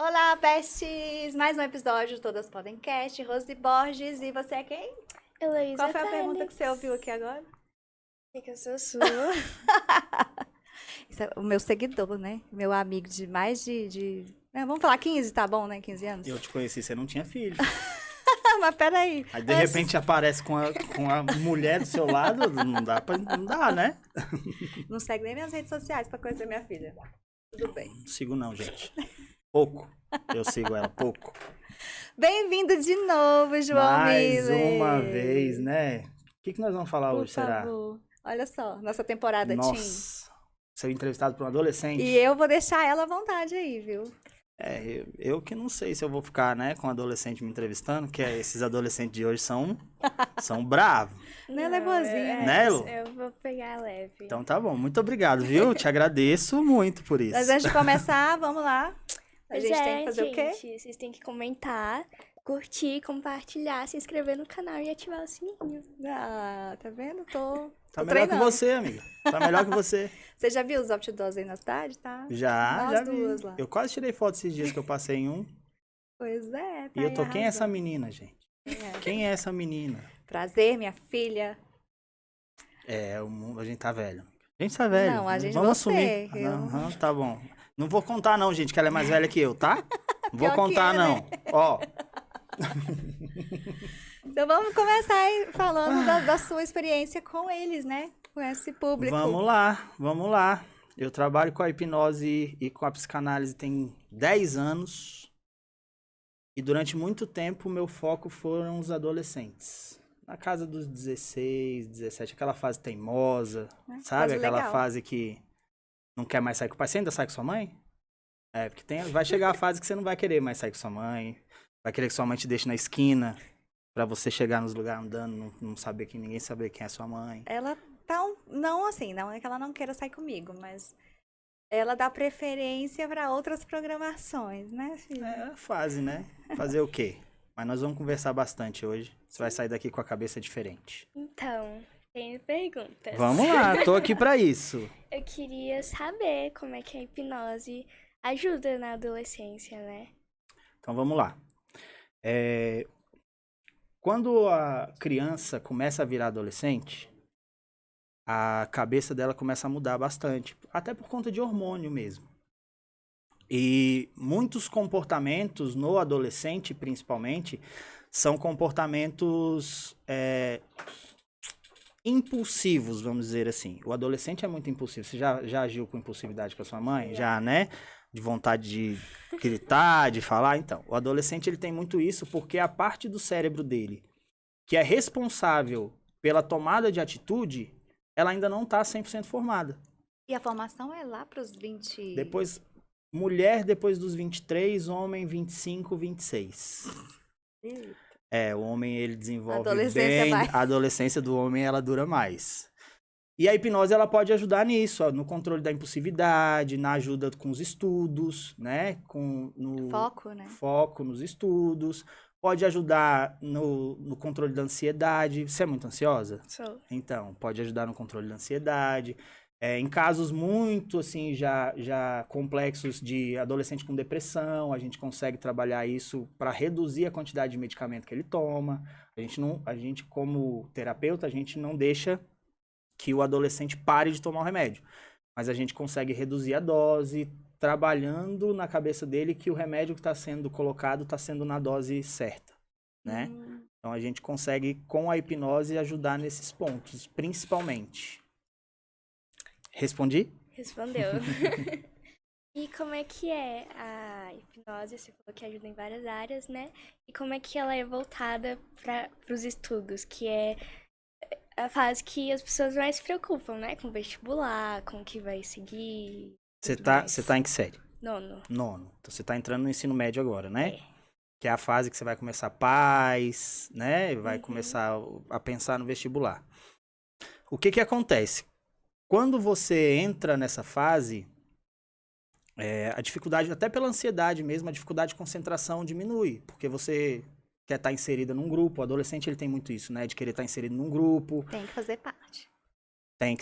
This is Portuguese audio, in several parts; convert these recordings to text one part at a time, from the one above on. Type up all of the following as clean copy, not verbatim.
Olá, besties! Mais um episódio do Todas Podem Cast, Rose Borges, e você é quem? Heloísa Qual foi a Félix. pergunta que você ouviu aqui agora? Que eu sou sua. Isso é o meu seguidor, né? Meu amigo de mais vamos falar 15, tá bom, né? 15 anos? Eu te conheci, você não tinha filho. Mas peraí. Aí de repente aparece com a mulher do seu lado, não dá, né? Não segue nem minhas redes sociais pra conhecer minha filha. Tudo bem. Não sigo não, gente. Pouco. Eu sigo ela, pouco. Bem-vindo de novo, João Mais Miller. uma vez, né? O que nós vamos falar Por hoje, será? favor. Olha só, nossa temporada Teen. Nossa, ser entrevistado por um adolescente. E eu vou deixar ela à vontade aí, viu? Eu que não sei se eu vou ficar, né, com um adolescente me entrevistando, que esses adolescentes de hoje são bravos. Não, ela é boazinha. Né, Lu? Eu vou pegar leve. Então tá bom, muito obrigado, viu? Te agradeço muito por isso. Mas antes de começar, vamos lá. A Pois gente tem que fazer o quê? gente, vocês têm que comentar, curtir, compartilhar, se inscrever no canal e ativar o sininho. Ah, tá vendo? Tá tô melhor que treinando. você, amiga. Tá melhor que você. Você já viu os outdoors aí na cidade, tá? Já Nós vi. duas lá. Eu quase tirei foto esses dias que eu passei em um. Pois é, tá E eu aí tô, quem é essa arrasando. menina, gente? É. Quem é essa menina? Prazer, minha filha. O mundo, a gente tá velho. A gente tá velho. Não, a gente Vamos você, assumir. eu- Aham, tá bom. Não vou contar não, gente, que ela é mais velha que eu, tá? Não vou Pior que contar é, não. né? Ó, Então vamos começar aí falando da sua experiência com eles, né? Com esse público. vamos lá. Eu trabalho com a hipnose e com a psicanálise tem 10 anos. E durante muito tempo, meu foco foram os adolescentes. Na casa dos 16, 17, aquela fase teimosa, sabe? fase Aquela legal. fase que não quer mais sair com o pai. Você ainda sai com sua mãe? Porque vai chegar a fase que você não vai querer mais sair com sua mãe. Vai querer que sua mãe te deixe na esquina pra você chegar nos lugares andando, não saber quem, ninguém saber quem é sua mãe. Ela tá não assim, não é que ela não queira sair comigo, mas ela dá preferência para outras programações, né, filha? É a fase, né? Fazer o quê? Mas nós vamos conversar bastante hoje. Você vai sair daqui com a cabeça diferente. Então, tenho perguntas. Vamos lá, tô aqui pra isso. Eu queria saber como é que a hipnose ajuda na adolescência, né? Então vamos lá. Quando a criança começa a virar adolescente, a cabeça dela começa a mudar bastante, até por conta de hormônio mesmo. E muitos comportamentos no adolescente, principalmente, são comportamentos impulsivos, vamos dizer assim. O adolescente é muito impulsivo. Você já agiu com impulsividade com a sua mãe? Já, né? De vontade de gritar, de falar. Então, o adolescente ele tem muito isso porque a parte do cérebro dele que é responsável pela tomada de atitude, ela ainda não está 100% formada. E a formação é lá pros 20... Mulher depois dos 23, homem 25, 26. Eita. O homem ele desenvolve Adolescência bem, vai. a adolescência do homem ela dura mais. E a hipnose ela pode ajudar nisso, ó, no controle da impulsividade, na ajuda com os estudos, né? No Foco, né? foco nos estudos. Pode ajudar no controle da ansiedade. Você é muito ansiosa? Sou. Então, pode ajudar no controle da ansiedade. Em casos muito, assim, já complexos de adolescente com depressão, a gente consegue trabalhar isso para reduzir a quantidade de medicamento que ele toma. A gente, como terapeuta, a gente não deixa que o adolescente pare de tomar o remédio. Mas a gente consegue reduzir a dose, trabalhando na cabeça dele que o remédio que está sendo colocado está sendo na dose certa, né? Então a gente consegue, com a hipnose, ajudar nesses pontos, principalmente. Respondi? Respondeu. E como é que é a hipnose? Você falou que ajuda em várias áreas, né? E como é que ela é voltada para os estudos, que é a fase que as pessoas mais se preocupam, né? Com vestibular, com o que vai seguir. Você tudo tá mais. em que série? Nono. Nono. Então você tá entrando no ensino médio agora, né? É. Que é a fase que você vai começar paz, né? Vai começar a pensar no vestibular. O que acontece? Quando você entra nessa fase, a dificuldade, até pela ansiedade mesmo, a dificuldade de concentração diminui, porque você quer estar inserida num grupo. O adolescente ele tem muito isso, né? De querer estar inserido num grupo. Tem que fazer parte. Tem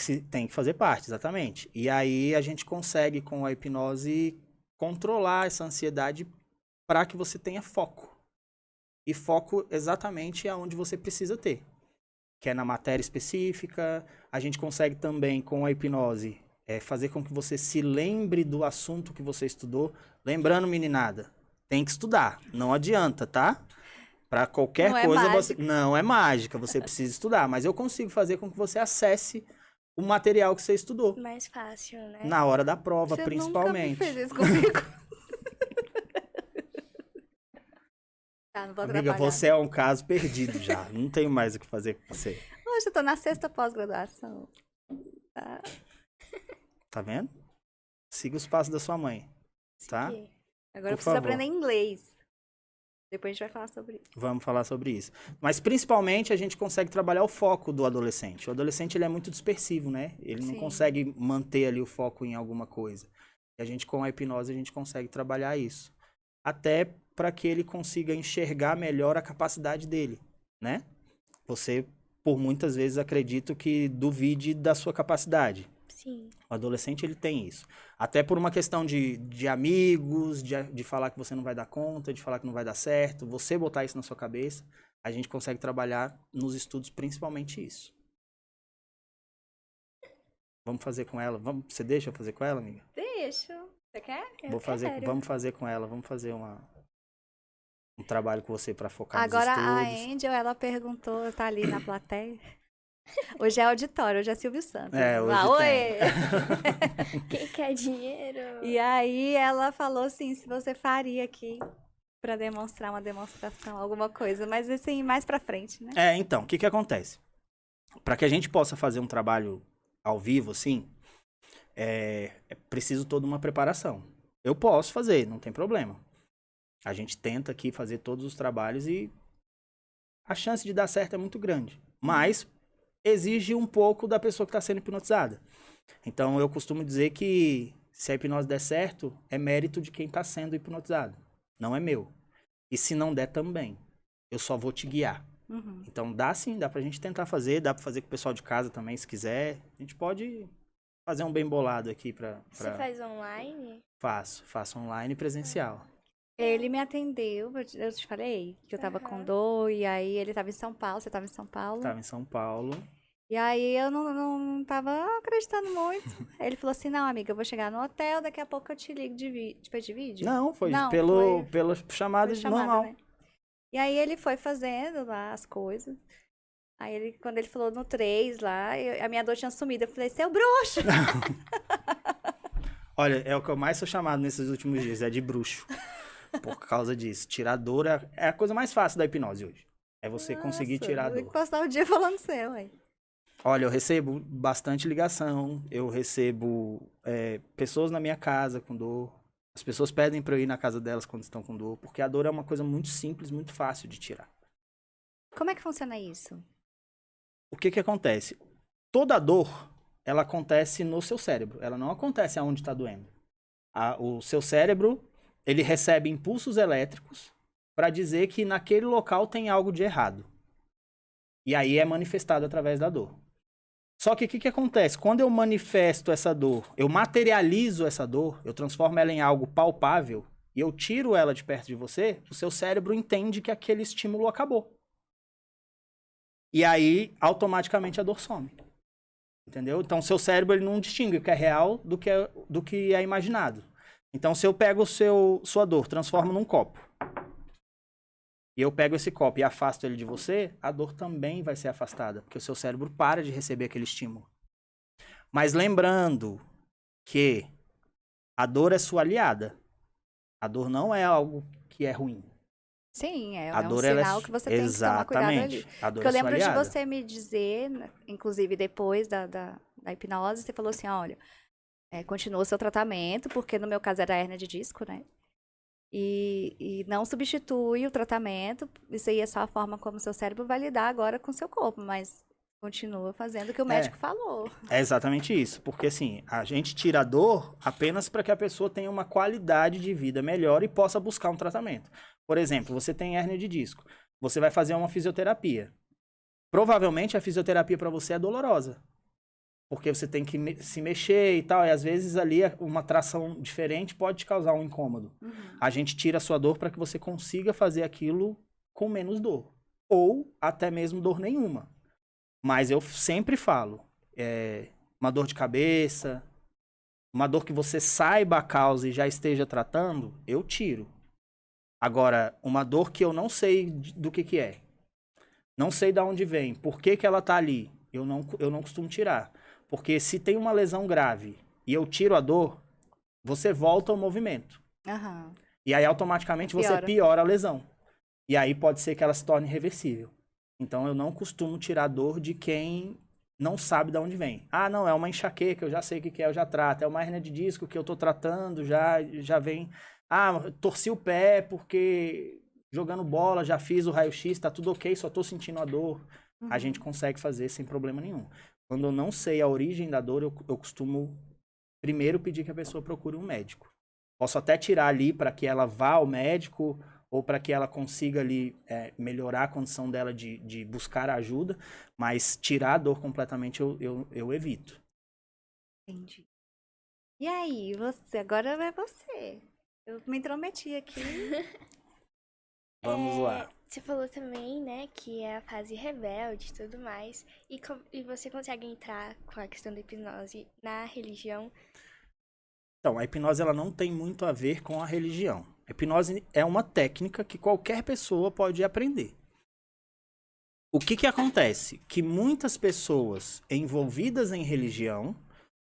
que fazer parte, exatamente. E aí a gente consegue, com a hipnose, controlar essa ansiedade para que você tenha foco. E foco exatamente aonde você precisa ter. Que é na matéria específica. A gente consegue também, com a hipnose, fazer com que você se lembre do assunto que você estudou. Lembrando, meninada, tem que estudar. Não adianta, tá? Para qualquer Não coisa, é você... mágica. Não é mágica, você precisa estudar. Mas eu consigo fazer com que você acesse o material que você estudou. Mais fácil, né? Na hora da prova, Você principalmente. nunca me fez isso comigo. Tá, não vou Amiga, atrapalhar. você é um caso perdido já. Não tenho mais o que fazer com você. Hoje eu tô na 6ª pós-graduação. Tá? Tá vendo? Siga os passos da sua mãe, tá? Que- Agora eu Por preciso favor. aprender inglês. Depois a gente vai falar sobre isso. Vamos falar sobre isso. Mas principalmente a gente consegue trabalhar o foco do adolescente. O adolescente ele é muito dispersivo, né? Ele não Sim. consegue manter ali o foco em alguma coisa. E a gente com a hipnose a gente consegue trabalhar isso. Até para que ele consiga enxergar melhor a capacidade dele, né? Você, por muitas vezes, acredito que duvide da sua capacidade. Sim. O adolescente, ele tem isso. Até por uma questão de amigos, de falar que você não vai dar conta, de falar que não vai dar certo. Você botar isso na sua cabeça, a gente consegue trabalhar nos estudos principalmente isso. Vamos fazer com ela? Você deixa eu fazer com ela, amiga? Deixa. Você quer? Eu quero. Vamos fazer com ela. Vamos fazer um trabalho com você para focar Agora a nos estudos. Angel, ela perguntou, tá ali na plateia. Hoje é auditório, hoje é Silvio Santos. É, hoje Lá, tem. oi! Quem quer dinheiro? E aí ela falou assim, se você faria aqui pra demonstrar uma demonstração, alguma coisa. Mas assim, mais pra frente, né? Então, o que acontece? Para que a gente possa fazer um trabalho ao vivo, assim, é preciso toda uma preparação. Eu posso fazer, não tem problema. A gente tenta aqui fazer todos os trabalhos e a chance de dar certo é muito grande. Mas exige um pouco da pessoa que está sendo hipnotizada. Então, eu costumo dizer que se a hipnose der certo, é mérito de quem está sendo hipnotizado. Não é meu. E se não der também, eu só vou te guiar. Uhum. Então, dá sim, dá pra gente tentar fazer, dá pra fazer com o pessoal de casa também, se quiser. A gente pode fazer um bem bolado aqui pra... Você faz online? Faço online e presencial. Ele me atendeu, eu te falei que eu tava com dor, e aí ele tava em São Paulo, você tava em São Paulo. Tava em São Paulo. E aí eu não tava acreditando muito. Aí ele falou assim, não, amiga, eu vou chegar no hotel, daqui a pouco eu te ligo de vídeo. Foi de vídeo? Não, foi Não, pela chamada foi de chamada, normal. né? E aí ele foi fazendo lá as coisas. Aí ele, quando ele falou no 3 lá, a minha dor tinha sumido. Eu falei, seu bruxo! Olha, é o que eu mais sou chamado nesses últimos dias, é de bruxo. Por causa disso. Tirar dor é a coisa mais fácil da hipnose hoje. É você conseguir Nossa, tirar a eu tenho dor. que passar o dia falando seu, aí. Olha, eu recebo bastante ligação, eu recebo pessoas na minha casa com dor. As pessoas pedem pra eu ir na casa delas quando estão com dor, porque a dor é uma coisa muito simples, muito fácil de tirar. Como é que funciona isso? O que acontece? Toda dor, ela acontece no seu cérebro, ela não acontece aonde está doendo. O seu cérebro, ele recebe impulsos elétricos para dizer que naquele local tem algo de errado. E aí é manifestado através da dor. Só que o que acontece? Quando eu manifesto essa dor, eu materializo essa dor, eu transformo ela em algo palpável e eu tiro ela de perto de você, o seu cérebro entende que aquele estímulo acabou. E aí, automaticamente, a dor some. Entendeu? Então, o seu cérebro ele não distingue o que é real do que é imaginado. Então, se eu pego sua dor, transformo num copo, e eu pego esse copo e afasto ele de você, a dor também vai ser afastada, porque o seu cérebro para de receber aquele estímulo. Mas lembrando que a dor é sua aliada. A dor não é algo que é ruim. Sim, é A um dor, ela sinal que você tem que tomar cuidado ali. Exatamente. A dor Porque eu é sua lembro de aliada. você me dizer, inclusive depois da hipnose, você falou assim, olha, continua o seu tratamento, porque no meu caso era hérnia de disco, né? E não substitui o tratamento, isso aí é só a forma como o seu cérebro vai lidar agora com o seu corpo, mas continua fazendo o que o médico falou. É exatamente isso, porque assim, a gente tira a dor apenas para que a pessoa tenha uma qualidade de vida melhor e possa buscar um tratamento. Por exemplo, você tem hérnia de disco, você vai fazer uma fisioterapia. Provavelmente a fisioterapia para você é dolorosa. porque você tem que se mexer e tal, e às vezes ali uma tração diferente pode te causar um incômodo. A gente tira a sua dor para que você consiga fazer aquilo com menos dor, ou até mesmo dor nenhuma. Mas eu sempre falo, uma dor de cabeça, uma dor que você saiba a causa e já esteja tratando, eu tiro. Agora, uma dor que eu não sei do que é, não sei de onde vem, por que ela tá ali, eu não costumo tirar. Porque se tem uma lesão grave e eu tiro a dor, você volta ao movimento. Aham. E aí automaticamente você piora a lesão. E aí pode ser que ela se torne irreversível. Então eu não costumo tirar dor de quem não sabe de onde vem. Ah, não, é uma enxaqueca, eu já sei o que é, eu já trato. É uma hernia de disco que eu tô tratando, já vem. Ah, torci o pé porque jogando bola, já fiz o raio-x, tá tudo ok, só tô sentindo a dor. A gente consegue fazer sem problema nenhum. Quando eu não sei a origem da dor, eu costumo primeiro pedir que a pessoa procure um médico. Posso até tirar ali para que ela vá ao médico ou para que ela consiga ali melhorar a condição dela de buscar ajuda, mas tirar a dor completamente eu evito. Entendi. E aí, agora é você. Eu me intrometi aqui. Vamos lá. Você falou também, né, que é a fase rebelde e tudo mais. E você consegue entrar com a questão da hipnose na religião? Então, a hipnose ela não tem muito a ver com a religião. A hipnose é uma técnica que qualquer pessoa pode aprender. O que acontece? Que muitas pessoas envolvidas em religião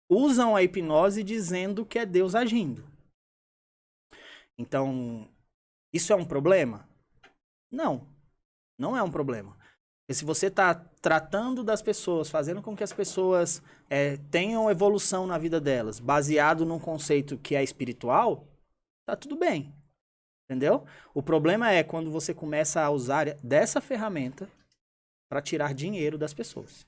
usam a hipnose dizendo que é Deus agindo. Então, isso é um problema? Não, não é um problema. Porque se você está tratando das pessoas, fazendo com que as pessoas tenham evolução na vida delas, baseado num conceito que é espiritual, tá tudo bem. Entendeu? O problema é quando você começa a usar dessa ferramenta para tirar dinheiro das pessoas.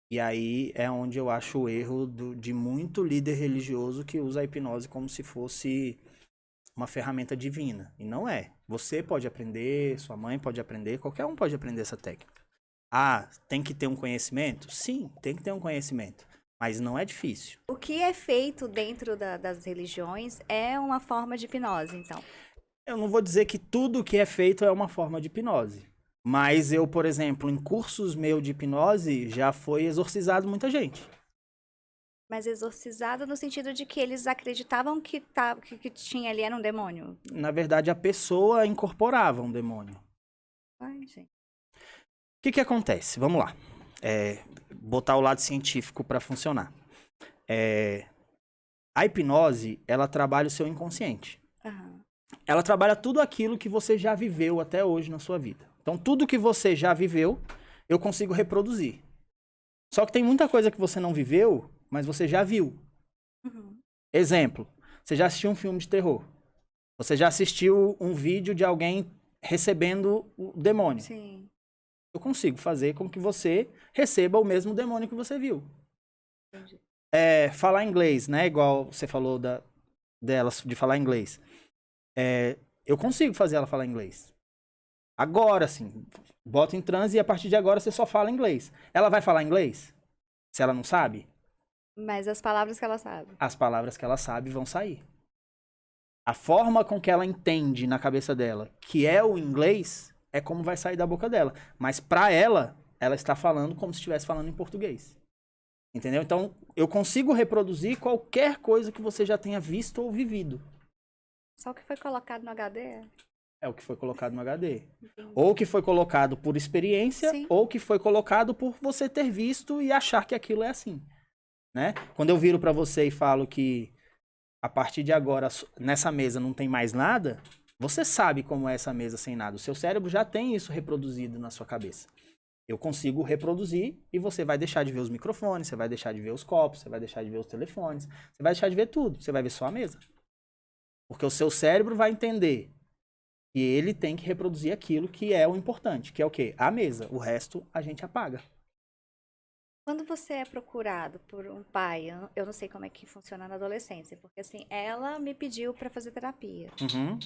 E aí é onde eu acho o erro de muito líder religioso que usa a hipnose como se fosse uma ferramenta divina. E não é. Você pode aprender, sua mãe pode aprender, qualquer um pode aprender essa técnica. Ah, tem que ter um conhecimento? Sim, tem que ter um conhecimento. Mas não é difícil. O que é feito dentro das religiões é uma forma de hipnose, então. Eu não vou dizer que tudo que é feito é uma forma de hipnose. Mas eu, por exemplo, em cursos meus de hipnose, já foi exorcizado muita gente. Mas exorcizado no sentido de que eles acreditavam que tinha ali era um demônio. Na verdade, a pessoa incorporava um demônio. Ai, gente. O que acontece? Vamos lá. Botar o lado científico para funcionar. A hipnose, ela trabalha o seu inconsciente. Aham. Ela trabalha tudo aquilo que você já viveu até hoje na sua vida. Então, tudo que você já viveu, eu consigo reproduzir. Só que tem muita coisa que você não viveu, mas você já viu. Uhum. Exemplo, você já assistiu um filme de terror. Você já assistiu um vídeo de alguém recebendo o demônio. Sim. Eu consigo fazer com que você receba o mesmo demônio que você viu. Entendi. Falar inglês, né? Igual você falou delas, de falar inglês. Eu consigo fazer ela falar inglês. Agora, sim. Bota em transe e a partir de agora você só fala inglês. Ela vai falar inglês? Se ela não sabe? Mas as palavras que ela sabe. As palavras que ela sabe vão sair. A forma com que ela entende na cabeça dela que é o inglês é como vai sair da boca dela. Mas pra ela está falando como se estivesse falando em português. Entendeu? Então, eu consigo reproduzir qualquer coisa que você já tenha visto ou vivido. Só o que foi colocado no HD? É o que foi colocado no HD. Entendi. Ou que foi colocado por experiência, Sim. ou que foi colocado por você ter visto e achar que aquilo é assim. Né? Quando eu viro pra você e falo que a partir de agora, nessa mesa não tem mais nada, você sabe como é essa mesa sem nada. O seu cérebro já tem isso reproduzido na sua cabeça. Eu consigo reproduzir e você vai deixar de ver os microfones, você vai deixar de ver os copos, você vai deixar de ver os telefones, você vai deixar de ver tudo, você vai ver só a mesa. Porque o seu cérebro vai entender que ele tem que reproduzir aquilo que é o importante, que é o quê? A mesa. O resto a gente apaga. Quando você é procurado por um pai, eu não sei como é que funciona na adolescência, porque assim, ela me pediu pra fazer terapia, Uhum.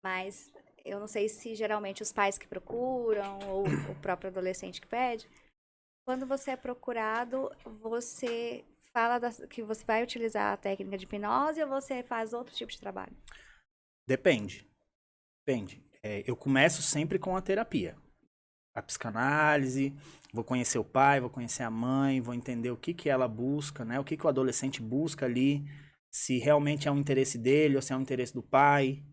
mas eu não sei se geralmente os pais que procuram ou o próprio adolescente que pede. Quando você é procurado, você fala que você vai utilizar a técnica de hipnose ou você faz outro tipo de trabalho? Depende. Depende. Eu começo sempre com a terapia. A psicanálise, vou conhecer o pai, vou conhecer a mãe, vou entender o que que ela busca, né? O que que o adolescente busca ali, se realmente é um interesse dele ou se é um interesse do pai.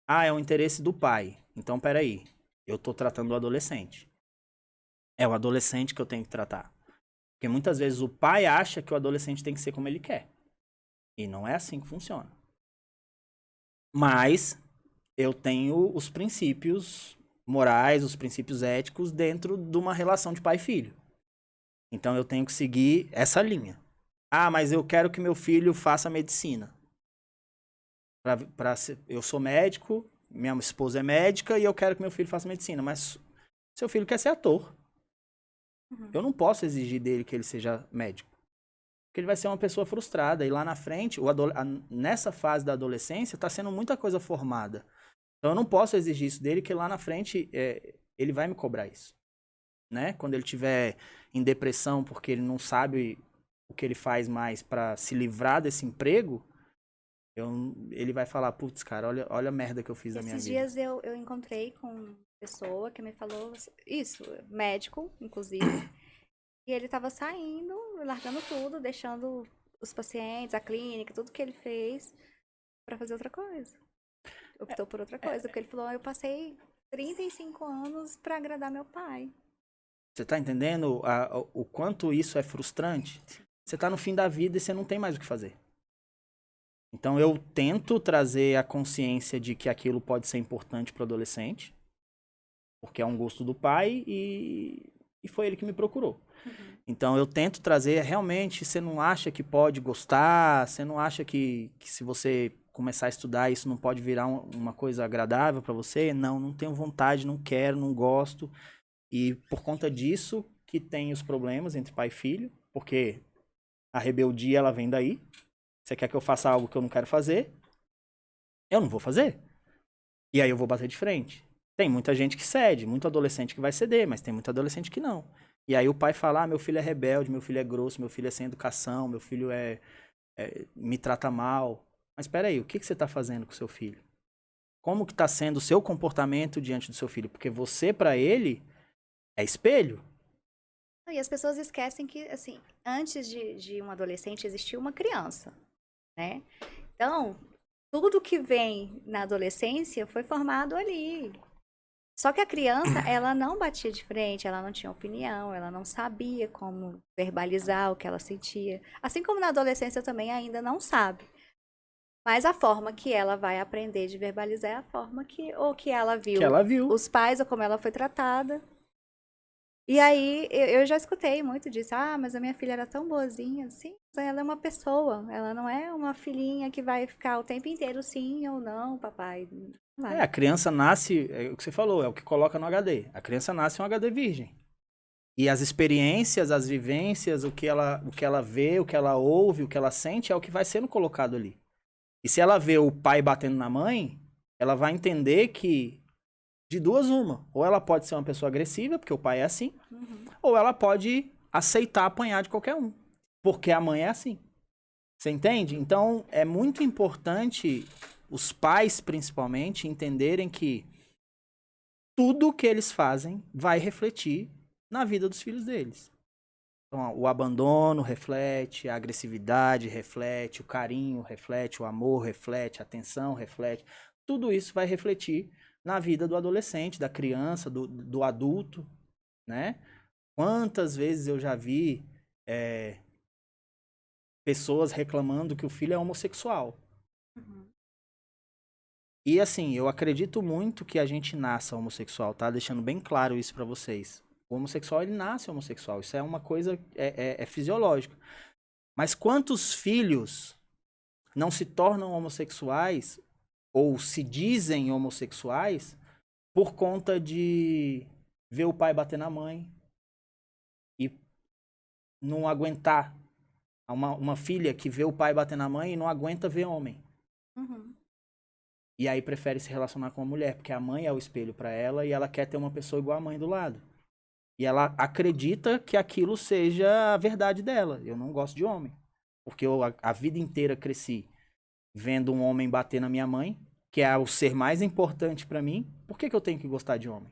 Ah, é um interesse do pai. Então, peraí, eu tô tratando o adolescente. É o adolescente que eu tenho que tratar. Porque muitas vezes o pai acha que o adolescente tem que ser como ele quer. E não é assim que funciona. Mas eu tenho os princípios morais, os princípios éticos dentro de uma relação de pai e filho. Então eu tenho que seguir essa linha. Ah, mas eu quero que meu filho faça medicina. Eu sou médico, minha esposa é médica e eu quero que meu filho faça medicina. Mas seu filho quer ser ator. Eu não posso exigir dele que ele seja médico. Porque ele vai ser uma pessoa frustrada. E lá na frente, nessa fase da adolescência, está sendo muita coisa formada. Então eu não posso exigir isso dele, que lá na frente ele vai me cobrar isso. Né? Quando ele tiver em depressão porque ele não sabe o que ele faz mais para se livrar desse emprego, ele vai falar, putz, cara, olha a merda que eu fiz na minha Esses vida. dias eu encontrei com uma pessoa que me falou isso, médico, inclusive, e ele tava saindo, largando tudo, deixando os pacientes, a clínica, tudo que ele fez pra fazer outra coisa. Optou por outra coisa, porque ele falou, eu passei 35 anos pra agradar meu pai. Você tá entendendo o quanto isso é frustrante? Você tá no fim da vida e você não tem mais o que fazer. Então eu tento trazer a consciência de que aquilo pode ser importante para o adolescente, porque é um gosto do pai e foi ele que me procurou. Uhum. Então eu tento trazer, realmente, você não acha que pode gostar, você não acha que se você começar a estudar isso não pode virar uma coisa agradável para você? Não tenho vontade, não quero, não gosto. E por conta disso que tem os problemas entre pai e filho, porque a rebeldia ela vem daí. Você quer que eu faça algo que eu não quero fazer? Eu não vou fazer. E aí eu vou bater de frente. Tem muita gente que cede, muito adolescente que vai ceder, mas tem muito adolescente que não. E aí o pai fala, meu filho é rebelde, meu filho é grosso, meu filho é sem educação, meu filho me trata mal. Mas espera aí, o que você está fazendo com o seu filho? Como que está sendo o seu comportamento diante do seu filho? Porque você, para ele, é espelho. E as pessoas esquecem que, assim, antes de um adolescente existia uma criança, né? Então, tudo que vem na adolescência foi formado ali. Só que a criança, ela não batia de frente, ela não tinha opinião, ela não sabia como verbalizar o que ela sentia. Assim como na adolescência também ainda não sabe. Mas a forma que ela vai aprender de verbalizar é a forma que ela viu Que ela viu. os pais ou como ela foi tratada. E aí, eu já escutei muito disso. Ah, mas a minha filha era tão boazinha. Sim, mas ela é uma pessoa. Ela não é uma filhinha que vai ficar o tempo inteiro sim ou não, papai. Não vai. A criança nasce, é o que você falou, é o que coloca no HD. A criança nasce um HD virgem. E as experiências, as vivências, o que ela vê, o que ela ouve, o que ela sente é o que vai sendo colocado ali. E se ela vê o pai batendo na mãe, ela vai entender que de duas uma. Ou ela pode ser uma pessoa agressiva, porque o pai é assim, ou ela pode aceitar apanhar de qualquer um, porque a mãe é assim. Você entende? Então, é muito importante os pais, principalmente, entenderem que tudo que eles fazem vai refletir na vida dos filhos deles. Então, o abandono reflete, a agressividade reflete, o carinho reflete, o amor reflete, a atenção reflete. Tudo isso vai refletir na vida do adolescente, da criança, do adulto, né? Quantas vezes eu já vi pessoas reclamando que o filho é homossexual. E assim, eu acredito muito que a gente nasça homossexual, tá? Deixando bem claro isso pra vocês. O homossexual, ele nasce homossexual. Isso é uma coisa, é fisiológica. Mas quantos filhos não se tornam homossexuais ou se dizem homossexuais por conta de ver o pai bater na mãe e não aguentar? Uma filha que vê o pai bater na mãe e não aguenta ver homem. Uhum. E aí prefere se relacionar com a mulher, porque a mãe é o espelho pra ela e ela quer ter uma pessoa igual a mãe do lado. E ela acredita que aquilo seja a verdade dela. Eu não gosto de homem. Porque eu a vida inteira cresci vendo um homem bater na minha mãe, que é o ser mais importante pra mim. Por que eu tenho que gostar de homem?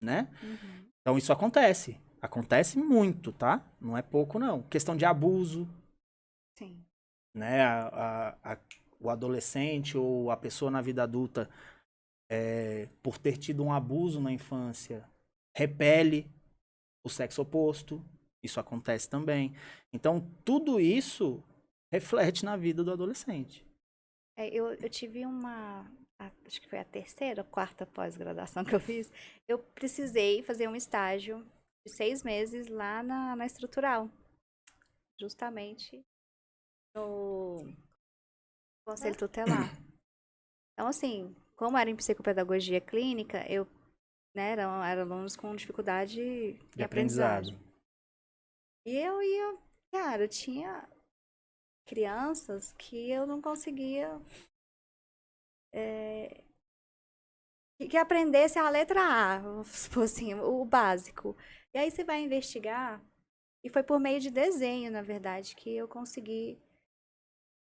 Né? Uhum. Então isso acontece. Acontece muito, tá? Não é pouco, não. Questão de abuso, Sim. né? O adolescente ou a pessoa na vida adulta, por ter tido um abuso na infância, repele o sexo oposto. Isso acontece também. Então, tudo isso reflete na vida do adolescente. Eu tive acho que foi a terceira ou quarta pós-graduação que eu fiz. Eu precisei fazer um estágio de 6 meses lá na estrutural, justamente no Conselho Tutelar. Então, assim, como era em psicopedagogia clínica, eu, né, eram alunos com dificuldade em De aprendizagem. aprendizado. E eu ia, cara, eu tinha crianças que eu não conseguia que aprendesse a letra A, vamos supor assim, o básico. E aí você vai investigar, e foi por meio de desenho, na verdade, que eu consegui.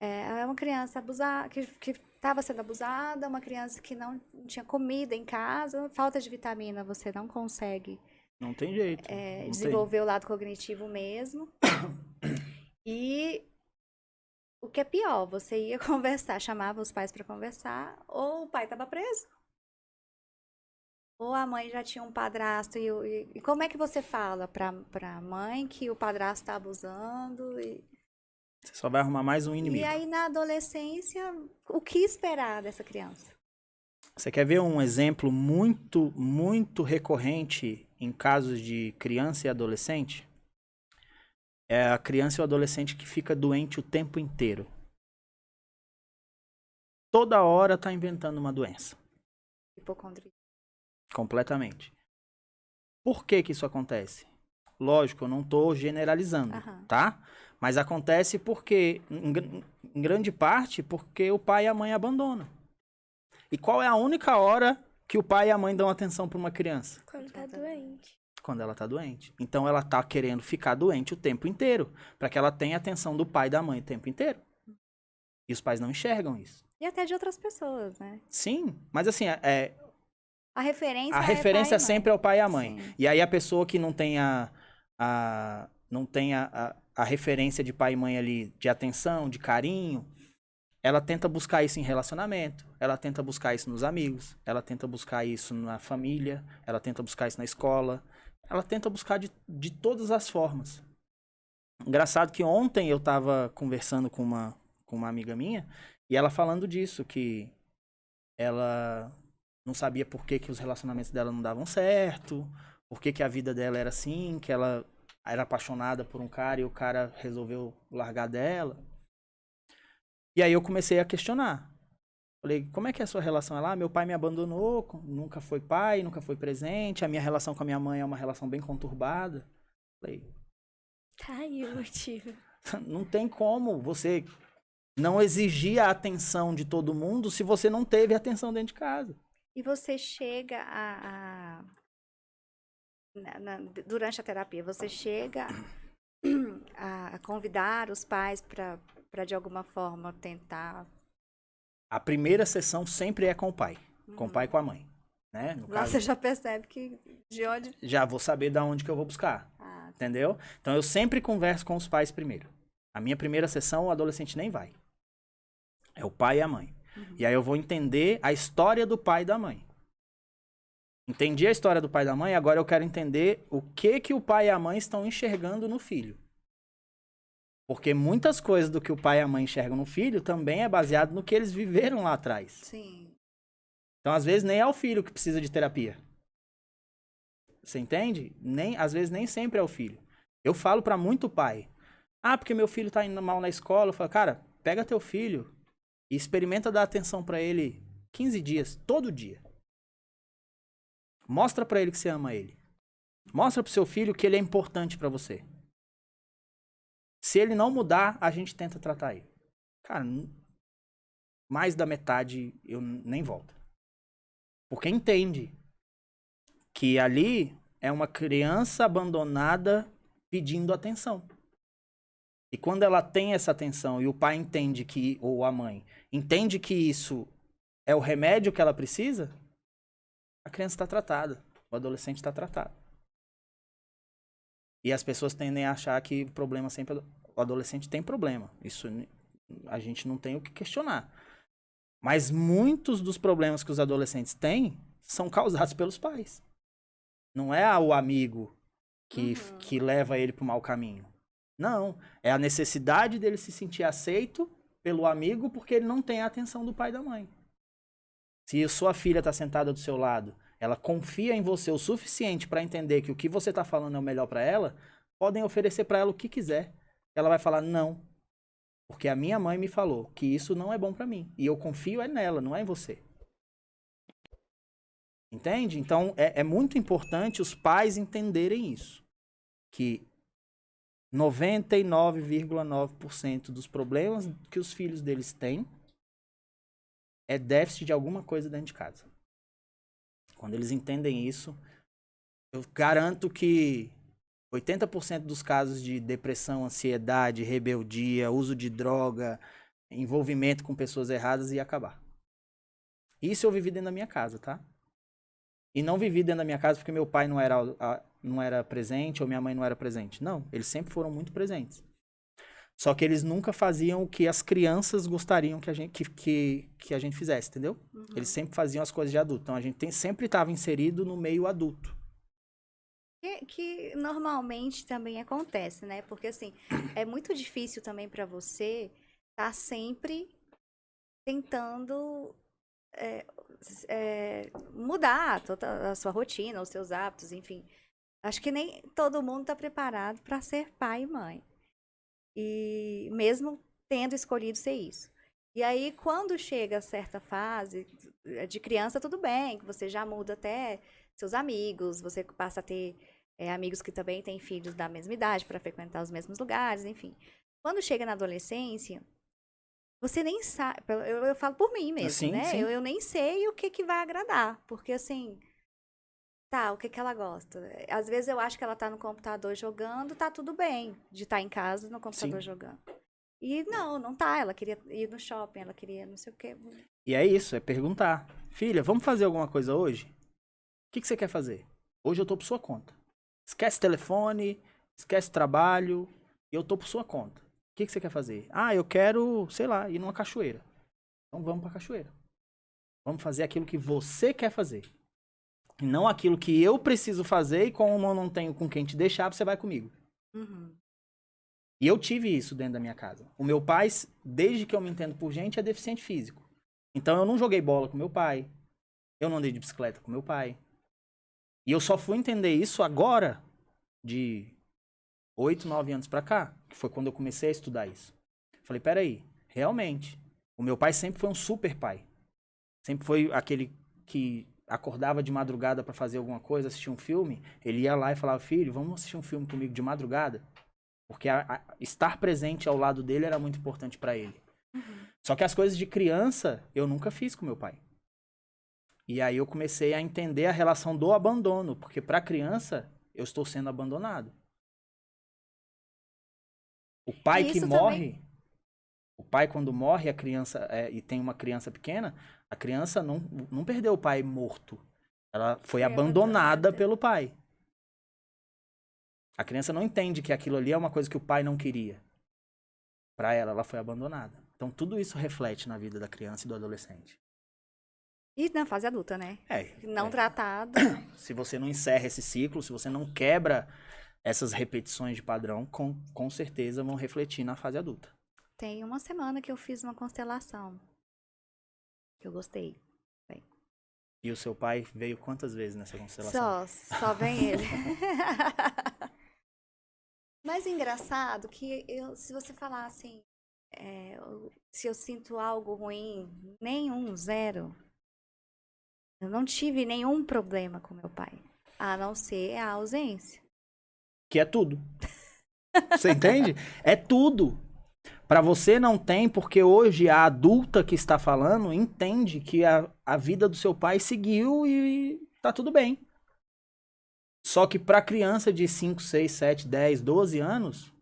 É uma criança abusada, que estava sendo abusada, uma criança que não tinha comida em casa, falta de vitamina, você não consegue Não tem jeito. Não tem. desenvolver o lado cognitivo mesmo. E o que é pior, você ia conversar, chamava os pais para conversar, ou o pai estava preso. Ou a mãe já tinha um padrasto, e como é que você fala pra mãe que o padrasto tá abusando? Você só vai arrumar mais um E inimigo. aí, na adolescência, o que esperar dessa criança? Você quer ver um exemplo muito, muito recorrente em casos de criança e adolescente? É a criança e o adolescente que fica doente o tempo inteiro. Toda hora tá inventando uma doença. Hipocondria. Completamente. Por que que isso acontece? Lógico, eu não tô generalizando, Aham. tá? Mas acontece porque, em grande parte, porque o pai e a mãe abandonam. E qual é a única hora que o pai e a mãe dão atenção para uma criança? Quando tá doente. Quando ela tá doente. Então ela tá querendo ficar doente o tempo inteiro, para que ela tenha atenção do pai e da mãe o tempo inteiro. E os pais não enxergam isso. E até de outras pessoas, né? Sim, mas assim, A referência a é referência pai e sempre mãe. é o pai e a mãe. Sim. E aí a pessoa que não tem não tem a referência de pai e mãe ali, de atenção, de carinho, ela tenta buscar isso em relacionamento, ela tenta buscar isso nos amigos, ela tenta buscar isso na família, ela tenta buscar isso na escola, ela tenta buscar de todas as formas. Engraçado que ontem eu estava conversando com uma amiga minha, e ela falando disso, que ela não sabia por que, que os relacionamentos dela não davam certo, por que, que a vida dela era assim, que ela era apaixonada por um cara e o cara resolveu largar dela. E aí eu comecei a questionar. Falei, como é que é a sua relação? Ela, meu pai me abandonou, nunca foi pai, nunca foi presente, a minha relação com a minha mãe é uma relação bem conturbada. Falei, Tá aí o motivo. não tem como você não exigir a atenção de todo mundo se você não teve atenção dentro de casa. E você chega durante a terapia, você chega a convidar os pais para de alguma forma tentar. A primeira sessão sempre é com o pai e com a mãe, né? No Lá caso, você já percebe que de onde. já vou saber da onde que eu vou buscar, Ah, entendeu? Então eu sempre converso com os pais primeiro. A minha primeira sessão o adolescente nem vai. É o pai e a mãe. E aí eu vou entender a história do pai e da mãe. Entendi a história do pai e da mãe, agora eu quero entender o que o pai e a mãe estão enxergando no filho. Porque muitas coisas do que o pai e a mãe enxergam no filho também é baseado no que eles viveram lá atrás. sim. Então, às vezes, nem é o filho que precisa de terapia. Você entende? Às vezes, nem sempre é o filho. Eu falo pra muito pai. Ah, porque meu filho tá indo mal na escola. Eu falo, cara, pega teu filho e experimenta dar atenção pra ele 15 dias, todo dia. Mostra pra ele que você ama ele. Mostra pro seu filho que ele é importante pra você. Se ele não mudar, a gente tenta tratar ele. Cara, mais da metade eu nem volto. Porque entende que ali é uma criança abandonada pedindo atenção. E quando ela tem essa atenção e o pai entende que, ou a mãe, entende que isso é o remédio que ela precisa, a criança está tratada, o adolescente está tratado. E as pessoas tendem a achar que o problema sempre... O adolescente tem problema. Isso a gente não tem o que questionar. Mas muitos dos problemas que os adolescentes têm são causados pelos pais. Não é o amigo que leva ele para o mau caminho. Não. É a necessidade dele se sentir aceito pelo amigo porque ele não tem a atenção do pai e da mãe. Se a sua filha está sentada do seu lado, ela confia em você o suficiente para entender que o que você está falando é o melhor para ela, podem oferecer para ela o que quiser. Ela vai falar, não. Porque a minha mãe me falou que isso não é bom para mim. E eu confio nela, não é em você. Entende? Então, é muito importante os pais entenderem isso. Que 99,9% dos problemas que os filhos deles têm é déficit de alguma coisa dentro de casa. Quando eles entendem isso, eu garanto que 80% dos casos de depressão, ansiedade, rebeldia, uso de droga, envolvimento com pessoas erradas ia acabar. Isso eu vivi dentro da minha casa, tá? E não vivi dentro da minha casa porque meu pai não era presente ou minha mãe não era presente. Não, eles sempre foram muito presentes. Só que eles nunca faziam o que as crianças gostariam que a gente fizesse, entendeu? Eles sempre faziam as coisas de adulto. Então a gente sempre estava inserido no meio adulto. Que normalmente também acontece, né? Porque assim, é muito difícil também para você estar sempre tentando mudar toda a sua rotina, os seus hábitos, enfim. Acho que nem todo mundo está preparado para ser pai e mãe. E mesmo tendo escolhido ser isso. E aí, quando chega a certa fase de criança, tudo bem, que você já muda até seus amigos, você passa a ter amigos que também têm filhos da mesma idade para frequentar os mesmos lugares, enfim. Quando chega na adolescência, você nem sabe, eu falo por mim mesmo, sim, né? Sim. Eu nem sei o que vai agradar, porque assim, tá, o que ela gosta? Às vezes eu acho que ela tá no computador jogando, tá tudo bem de estar em casa no computador jogando. E não tá, ela queria ir no shopping, ela queria não sei o quê. E é isso, é perguntar. Filha, vamos fazer alguma coisa hoje? O que você quer fazer? Hoje eu tô por sua conta. Esquece telefone, esquece trabalho, e eu tô por sua conta. O que você quer fazer? Ah, eu quero, sei lá, ir numa cachoeira. Então vamos pra cachoeira. Vamos fazer aquilo que você quer fazer. E não aquilo que eu preciso fazer e como eu não tenho com quem te deixar, você vai comigo. E eu tive isso dentro da minha casa. O meu pai, desde que eu me entendo por gente, é deficiente físico. Então eu não joguei bola com meu pai. Eu não andei de bicicleta com meu pai. E eu só fui entender isso agora, de 8, 9 anos pra cá, que foi quando eu comecei a estudar isso. Falei, peraí, realmente, o meu pai sempre foi um super pai. Sempre foi aquele que acordava de madrugada pra fazer alguma coisa, assistir um filme, ele ia lá e falava, filho, vamos assistir um filme comigo de madrugada? Porque estar presente ao lado dele era muito importante pra ele. Só que as coisas de criança, eu nunca fiz com meu pai. E aí eu comecei a entender a relação do abandono, porque pra criança, eu estou sendo abandonado. O pai que morre, também... o pai quando morre, a criança, e tem uma criança pequena, a criança não perdeu o pai morto. Ela foi abandonada pelo pai. A criança não entende que aquilo ali é uma coisa que o pai não queria. Pra ela foi abandonada. Então tudo isso reflete na vida da criança e do adolescente. E na fase adulta, né? Não tratado. Se você não encerra esse ciclo, se você não quebra essas repetições de padrão, com certeza vão refletir na fase adulta. Tem uma semana que eu fiz uma constelação. Que eu gostei. Bem. E o seu pai veio quantas vezes nessa constelação? Só vem ele. Mas engraçado que se você falar assim, se eu sinto algo ruim, nenhum, zero. Eu não tive nenhum problema com meu pai, a não ser a ausência. Que é tudo. Você entende? É tudo. Pra você não tem, porque hoje a adulta que está falando entende que a vida do seu pai seguiu e tá tudo bem. Só que para criança de 5, 6, 7, 10, 12 anos,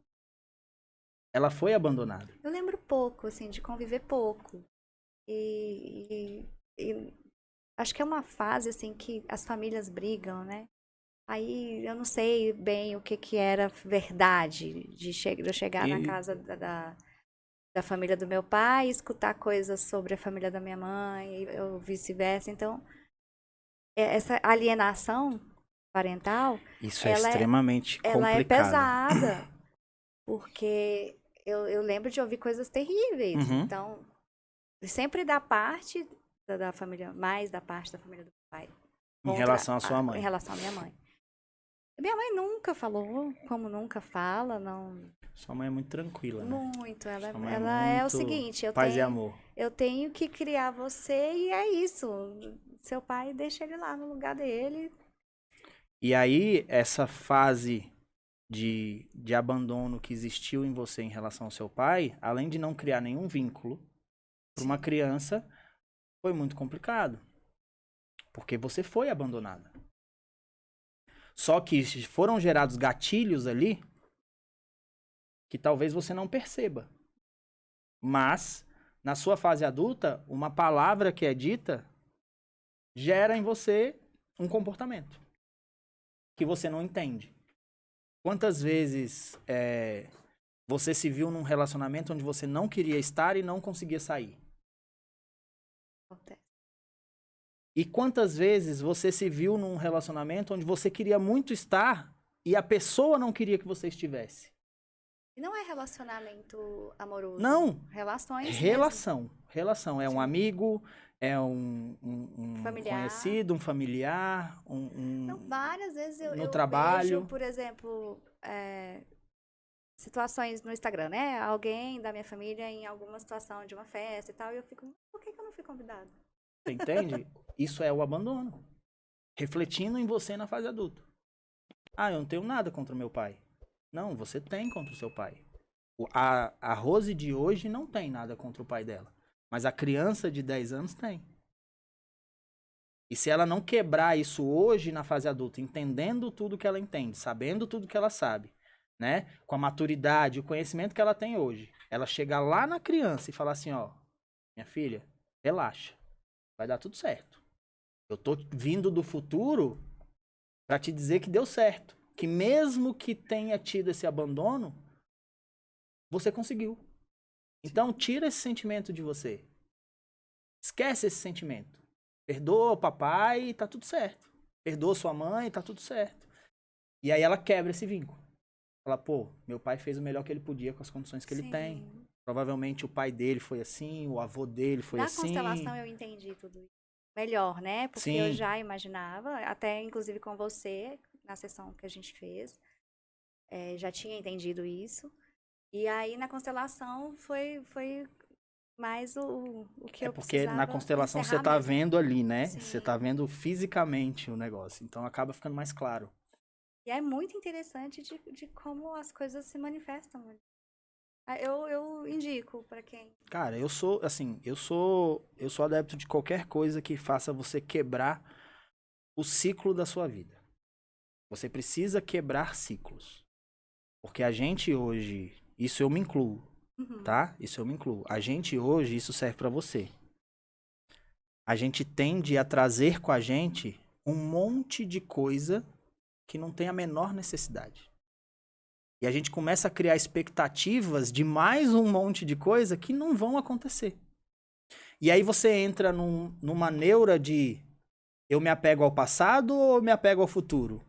ela foi abandonada. Eu lembro pouco, assim, de conviver pouco. E acho que é uma fase, assim, que as famílias brigam, né? Aí eu não sei bem o que era verdade de eu chegar na casa da família do meu pai e escutar coisas sobre a família da minha mãe, ou vice-versa. Então, essa alienação parental, Isso é ela extremamente ela é complicado. pesada, porque eu lembro de ouvir coisas terríveis. Uhum. Então, sempre da parte da família, mais da parte da família do pai. Em relação à sua Em mãe. relação à minha mãe. Minha mãe nunca falou, como nunca fala, não. Sua mãe é muito tranquila, né? Muito. Ela Sua mãe é o muito seguinte, paz e amor. eu tenho que criar você e é isso. Seu pai, deixa ele lá no lugar dele. E aí, essa fase de abandono que existiu em você em relação ao seu pai, além de não criar nenhum vínculo para uma criança, foi muito complicado. Porque você foi abandonada. Só que foram gerados gatilhos ali que talvez você não perceba. Mas, na sua fase adulta, uma palavra que é dita gera em você um comportamento que você não entende. Quantas vezes você se viu num relacionamento onde você não queria estar e não conseguia sair? Acontece. E quantas vezes você se viu num relacionamento onde você queria muito estar e a pessoa não queria que você estivesse? E não é relacionamento amoroso. Não. Relações Relação. mesmo. Relação. É um amigo, é um Familiar. conhecido, um familiar, Não, várias vezes eu trabalho. vejo, por exemplo, situações no Instagram, né? Alguém da minha família em alguma situação de uma festa e tal, e eu fico, por que eu não fui convidada? Você entende? Isso é o abandono. Refletindo em você na fase adulta. Ah, eu não tenho nada contra o meu pai. Não, você tem contra o seu pai. A Rose de hoje não tem nada contra o pai dela. Mas a criança de 10 anos tem. E se ela não quebrar isso hoje na fase adulta, entendendo tudo que ela entende, sabendo tudo que ela sabe, né? Com a maturidade, o conhecimento que ela tem hoje, ela chegar lá na criança e falar assim, ó, minha filha, relaxa. Vai dar tudo certo. Eu tô vindo do futuro pra te dizer que deu certo. Que mesmo que tenha tido esse abandono, você conseguiu. Então, tira esse sentimento de você. Esquece esse sentimento. Perdoa o papai e tá tudo certo. Perdoa sua mãe e tá tudo certo. E aí ela quebra esse vínculo. Fala, pô, meu pai fez o melhor que ele podia com as condições que ele tem. Provavelmente o pai dele foi assim, o avô dele foi assim. Na constelação eu entendi tudo isso melhor, né? Porque eu já imaginava, até inclusive com você, na sessão que a gente fez, já tinha entendido isso. E aí na constelação foi mais o que eu precisava. Porque na constelação você tá vendo ali, né? Você tá vendo fisicamente o negócio. Então acaba ficando mais claro. E é muito interessante de como as coisas se manifestam. Eu indico para quem. Cara, eu sou adepto de qualquer coisa que faça você quebrar o ciclo da sua vida. Você precisa quebrar ciclos. Porque a gente hoje, isso eu me incluo, tá? Isso eu me incluo. A gente hoje, isso serve pra você. A gente tende a trazer com a gente um monte de coisa que não tem a menor necessidade. E a gente começa a criar expectativas de mais um monte de coisa que não vão acontecer. E aí você entra numa neura de eu me apego ao passado ou eu me apego ao futuro?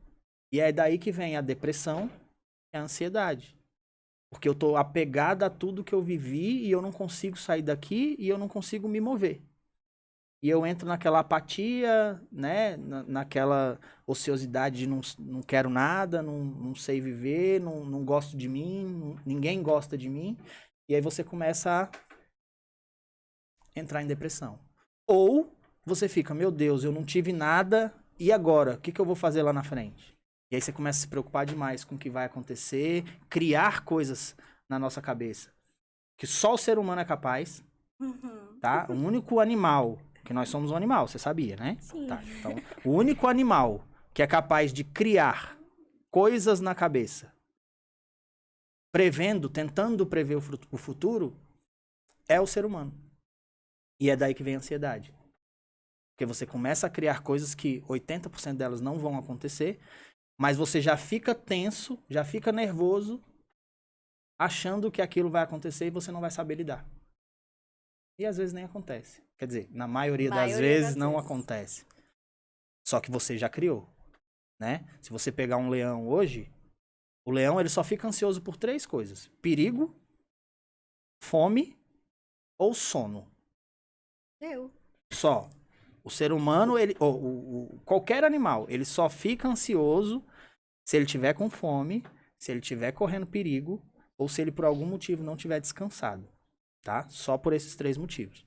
E é daí que vem a depressão e a ansiedade. Porque eu tô apegado a tudo que eu vivi e eu não consigo sair daqui e eu não consigo me mover. E eu entro naquela apatia, né? Naquela ociosidade de não quero nada, não sei viver, não gosto de mim, ninguém gosta de mim. E aí você começa a entrar em depressão. Ou você fica, meu Deus, eu não tive nada, e agora? O que eu vou fazer lá na frente? E aí você começa a se preocupar demais com o que vai acontecer, criar coisas na nossa cabeça. Que só o ser humano é capaz, tá? O único animal... que nós somos um animal, você sabia, né? Sim. Tá, então, o único animal que é capaz de criar coisas na cabeça, prevendo, tentando prever o futuro, é o ser humano. E é daí que vem a ansiedade. Porque você começa a criar coisas que 80% delas não vão acontecer, mas você já fica tenso, já fica nervoso, achando que aquilo vai acontecer e você não vai saber lidar. E às vezes nem acontece. Quer dizer, na maioria das vezes não acontece. Só que você já criou, né? Se você pegar um leão hoje, o leão ele só fica ansioso por 3 coisas: perigo, fome ou sono. Só. O ser humano, qualquer animal, ele só fica ansioso se ele tiver com fome, se ele tiver correndo perigo ou se ele por algum motivo não tiver descansado, tá? Só por esses 3 motivos.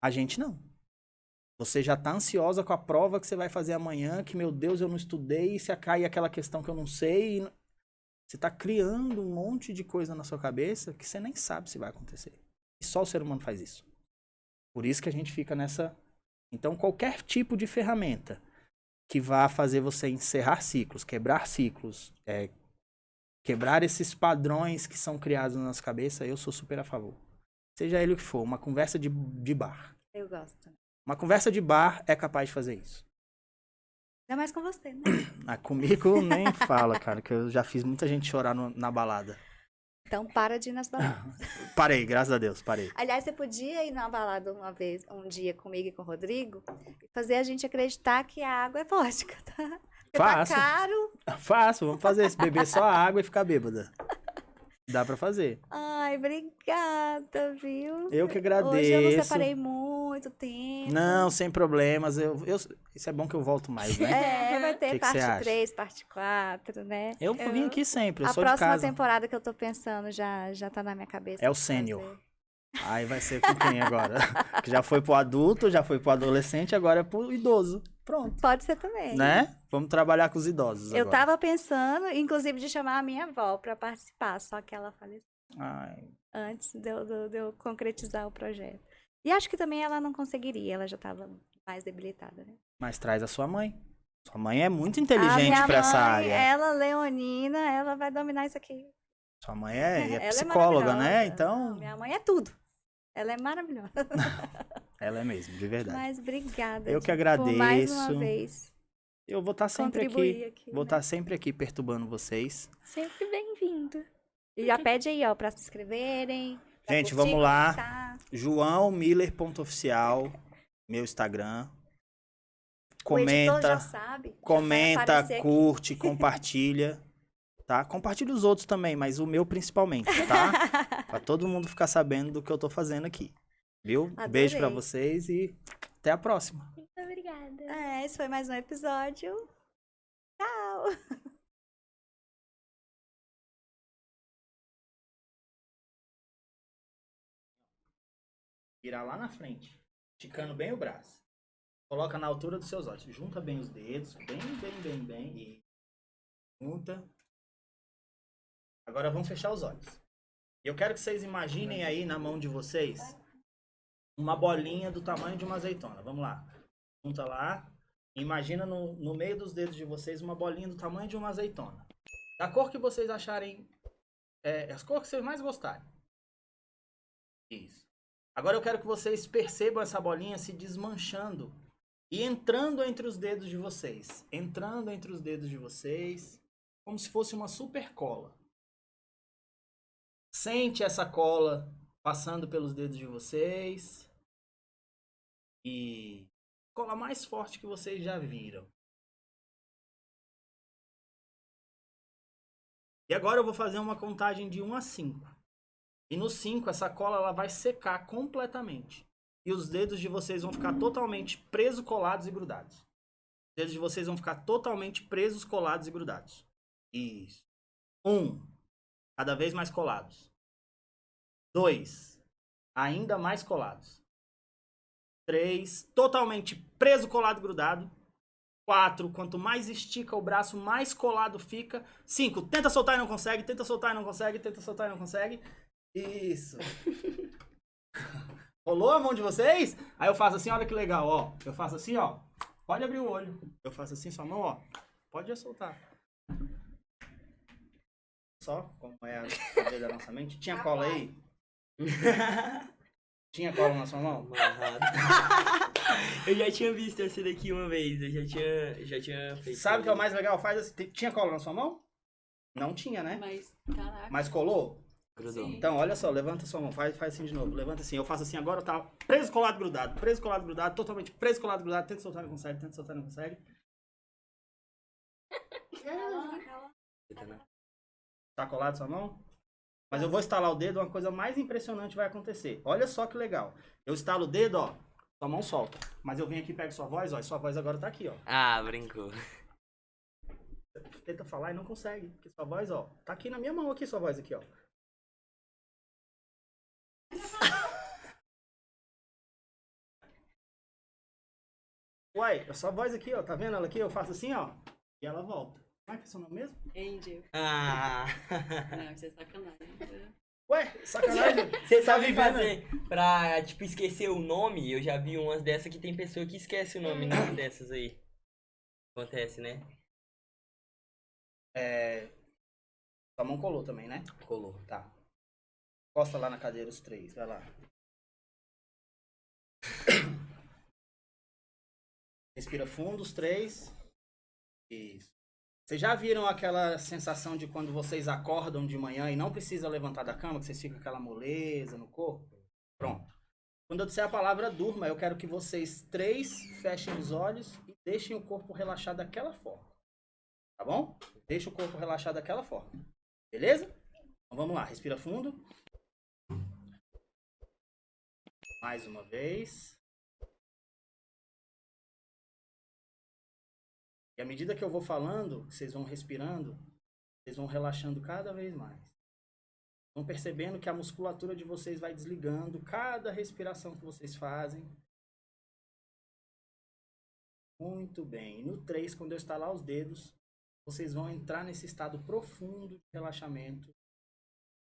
A gente não. Você já tá ansiosa com a prova que você vai fazer amanhã, que, meu Deus, eu não estudei, e se cair aquela questão que eu não sei. Você tá criando um monte de coisa na sua cabeça que você nem sabe se vai acontecer. E só o ser humano faz isso. Por isso que a gente fica nessa... Então, qualquer tipo de ferramenta que vá fazer você encerrar ciclos, quebrar ciclos, quebrar esses padrões que são criados na nossa cabeça, eu sou super a favor. Seja ele o que for, uma conversa de bar. Eu gosto. Uma conversa de bar é capaz de fazer isso. Ainda mais com você, né? Comigo nem fala, cara, que eu já fiz muita gente chorar na balada. Então para de ir nas baladas. Parei, graças a Deus, parei. Aliás, você podia ir na balada um dia comigo e com o Rodrigo, e fazer a gente acreditar que a água é vodka, tá? Porque Faço. tá caro. Faço, vamos fazer isso, beber só água e ficar bêbada. Dá pra fazer. Ai, obrigada, viu? Eu que agradeço. Hoje eu não separei muito tempo. Não, sem problemas. Isso é bom que eu volto mais, né? Vai ter Que você parte acha? 3, parte 4, né? Eu vim aqui sempre, eu A sou de próxima casa. temporada que eu tô pensando já tá na minha cabeça. É o pra sênior. fazer. Aí vai ser com quem agora? Que já foi pro adulto, já foi pro adolescente, agora é pro idoso. Pronto. Pode ser também. Né? Vamos trabalhar com os idosos Eu agora. tava pensando, inclusive, de chamar a minha avó pra participar, só que ela faleceu Ai, antes de eu concretizar o projeto. E acho que também ela não conseguiria, ela já tava mais debilitada, né? mas traz a sua mãe. Sua mãe é muito A inteligente minha pra essa mãe, área. ela, leonina, ela vai dominar isso aqui. Sua mãe é Ela psicóloga, né? maravilhosa. Então, Não, minha mãe é tudo. Ela é maravilhosa. ela é mesmo, de verdade. Mas obrigada. Eu que Por mais uma agradeço. vez. Eu vou estar sempre Contribuir aqui, Vou né? estar sempre aqui perturbando vocês. Sempre bem-vindo. E já pede aí, ó, pra se inscreverem. pra Gente, curtir, vamos lá. comentar. joaomiller.oficial, meu Instagram. O editor já Comenta, sabe. já vai comenta, aparecer aqui. curte, compartilha, tá? Compartilha os outros também, mas o meu principalmente, tá? Pra todo mundo ficar sabendo do que eu tô fazendo aqui. Viu? Adorei. Beijo pra vocês e até a próxima. Muito obrigada. Esse foi mais um episódio. Tchau! Virar lá na frente, esticando bem o braço. Coloca na altura dos seus olhos. Junta bem os dedos, bem. E junta. Agora vamos fechar os olhos. Eu quero que vocês imaginem aí na mão de vocês uma bolinha do tamanho de uma azeitona. Vamos lá. Junta lá. Imagina no meio dos dedos de vocês uma bolinha do tamanho de uma azeitona. Da cor que vocês acharem, as cores que vocês mais gostarem. Isso. Agora eu quero que vocês percebam essa bolinha se desmanchando e entrando entre os dedos de vocês. Entrando entre os dedos de vocês, como se fosse uma super cola. Sente essa cola passando pelos dedos de vocês. E cola mais forte que vocês já viram. E agora eu vou fazer uma contagem de 1 a 5. E no 5, essa cola ela vai secar completamente. E os dedos de vocês vão ficar totalmente presos, colados e grudados. Os dedos de vocês vão ficar totalmente presos, colados e grudados. Isso. 1. Cada vez mais colados. 2. Ainda mais colados. 3. Totalmente preso, colado e grudado. 4. Quanto mais estica o braço, mais colado fica. 5. Tenta soltar e não consegue. Tenta soltar e não consegue. Tenta soltar e não consegue. Isso. Rolou a mão de vocês? Aí eu faço assim, olha que legal, ó. Eu faço assim, ó. Pode abrir o olho. Eu faço assim, sua mão, ó. Pode já soltar. só como é a poder da nossa mente. Tinha cola aí? Tinha cola na sua mão? Amarrado. Eu já tinha visto essa daqui uma vez, eu já tinha feito. Sabe o que é o mais legal? Faz assim. Tinha cola na sua mão? Não tinha, né? Mas, caraca. Mas colou? Grudou. Sim. Então, olha só, levanta sua mão, faz assim de novo. Levanta assim, eu faço assim agora, tá preso, colado, grudado, totalmente preso, colado, grudado. Tenta soltar, não consegue, tenta soltar, não consegue. Tá colado sua mão? Mas eu vou estalar o dedo, uma coisa mais impressionante vai acontecer. Olha só que legal. Eu estalo o dedo, ó, sua mão solta. Mas eu venho aqui, pego sua voz, ó, e sua voz agora tá aqui, ó. Ah, brincou. Tenta falar e não consegue, porque sua voz, ó, tá aqui na minha mão aqui, sua voz aqui, ó. Uai, a sua voz aqui, ó, tá vendo ela aqui? Eu faço assim, ó, e ela volta. Como é que é seu nome mesmo? Angel. Ah. Não, isso é sacanagem. Ué, sacanagem. Você Tá sabe vivendo? fazer pra, tipo, esquecer o nome? Eu já vi umas dessas que tem pessoa que esquece o nome numa dessas aí. Acontece, né? Sua mão colou também, né? Colou. Tá. Encosta lá na cadeira os três, vai lá. Respira fundo os três. Isso. Vocês já viram aquela sensação de quando vocês acordam de manhã e não precisa levantar da cama, que vocês ficam com aquela moleza no corpo? Pronto. Quando eu disser a palavra durma, eu quero que vocês três fechem os olhos e deixem o corpo relaxar daquela forma. Tá bom? Deixa o corpo relaxar daquela forma. Beleza? Então vamos lá, respira fundo. Mais uma vez. E à medida que eu vou falando, vocês vão respirando, vocês vão relaxando cada vez mais. Vão percebendo que a musculatura de vocês vai desligando cada respiração que vocês fazem. Muito bem. E no 3, quando eu estalar os dedos, vocês vão entrar nesse estado profundo de relaxamento.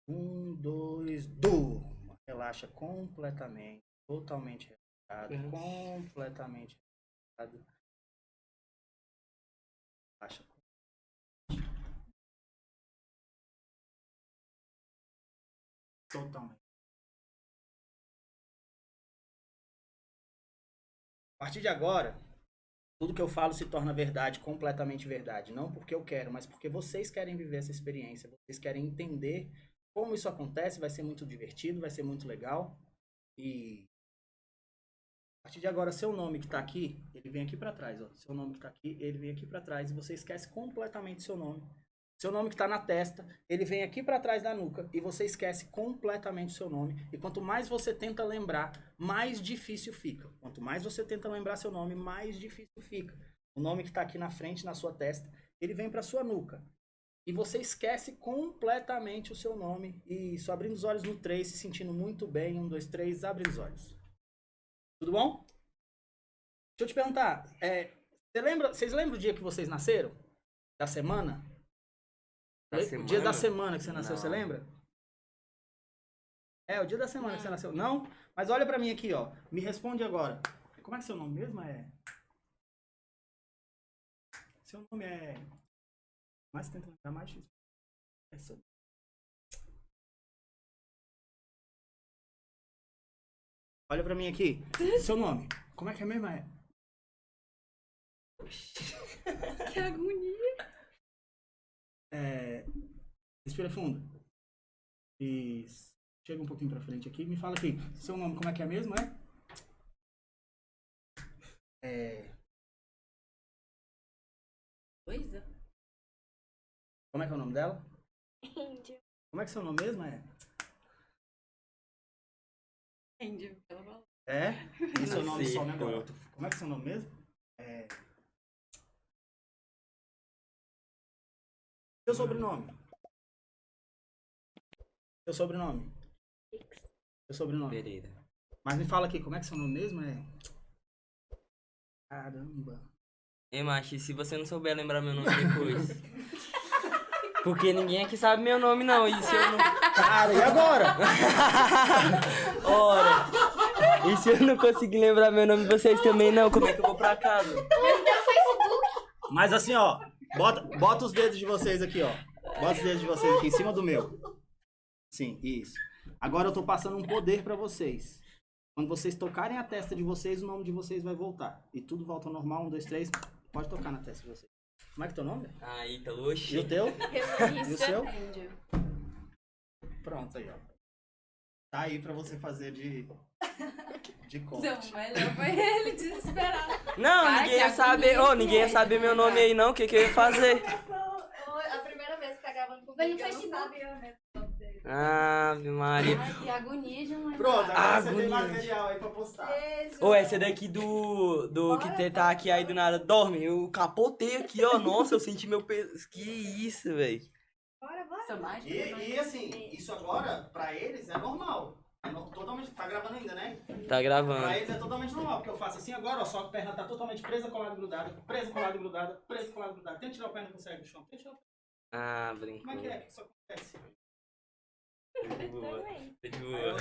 1, 2, durma. Relaxa completamente, totalmente relaxado, completamente relaxado. Relaxa. Totalmente. A partir de agora, tudo que eu falo se torna verdade, completamente verdade. Não porque eu quero, mas porque vocês querem viver essa experiência. Vocês querem entender como isso acontece. Vai ser muito divertido, vai ser muito legal. E a partir de agora, seu nome que tá aqui, ele vem aqui para trás. Ó. Seu nome que tá aqui, ele vem aqui para trás. E você esquece completamente seu nome. Seu nome que tá na testa, ele vem aqui para trás da nuca. E você esquece completamente o seu nome. E quanto mais você tenta lembrar, mais difícil fica. Quanto mais você tenta lembrar seu nome, mais difícil fica. O nome que tá aqui na frente, na sua testa, ele vem para sua nuca. E você esquece completamente o seu nome. Isso, abrindo os olhos no 3, se sentindo muito bem. 1, 2, 3, abre os olhos. Tudo bom? Deixa eu te perguntar, vocês lembram o dia que vocês nasceram? Da semana? O dia da semana que você nasceu, você lembra? É, o dia da semana que você nasceu. Não? Mas olha pra mim aqui, ó. Me responde agora. Como é que é seu nome mesmo? Seu nome é... Mais tenta lembrar, mais difícil. Olha pra mim aqui. Seu nome. Como é que é mesmo? Que agonia. Respira fundo. Isso. Chega um pouquinho pra frente aqui. Me fala aqui. Seu nome, como é que é mesmo, Coisa? Como é que é o nome dela? Angel. Como é que é seu nome mesmo, Angel, ela falou. E seu nome sei, some agora. pô. Como é que é seu nome mesmo? Seu sobrenome? Seu sobrenome? Seu sobrenome? Pereira. Mas me fala aqui, como é que é seu nome mesmo? Caramba. Ei, macho, e se você não souber lembrar meu nome depois? Porque ninguém aqui sabe meu nome, não. E se eu não... Cara, e agora? Ora! E se eu não conseguir lembrar meu nome, vocês também não? Como é que eu vou pra casa? Mas assim, ó. Bota os dedos de vocês aqui, ó. Bota os dedos de vocês aqui em cima do meu. Sim, isso. Agora eu tô passando um poder pra vocês. Quando vocês tocarem a testa de vocês, o nome de vocês vai voltar. E tudo volta ao normal. 1, 2, 3. Pode tocar na testa de vocês. Como é que é teu nome? Ah, Ítalo, oxi. E o teu? E o seu? Angel. Pronto aí, ó. Tá aí pra você fazer de conta. Não, mas não foi ele desesperado. Não, Ai, ninguém que ia saber. agonia. Ô, ninguém ia saber meu nome aí, não. O que que eu ia fazer? A primeira vez que tá gravando comigo, Vai no eu não Facebook. sabia mesmo o nome dele. Ave Maria. Ai, que agonia de um Pronto, agora você tem Agonia. material aí pra postar. Ô, essa daqui do que tá aqui aí do nada dorme. Eu capotei aqui, ó. Nossa, eu senti meu peso. Que isso, velho. Bora, bora. Sou mágica. E assim, isso agora, pra eles, é normal. Totalmente. Tá gravando ainda, né? Tá gravando. Pra eles é totalmente normal, porque eu faço assim agora, ó, só que a perna tá totalmente presa, colada, grudada, presa, colada, grudada, presa, colada, grudada. Tenta tirar a perna, consegue do chão. Tenta tirar a perna. Ah, Como brincou. é que é que isso acontece? Foi de boa. Também. Foi de boa.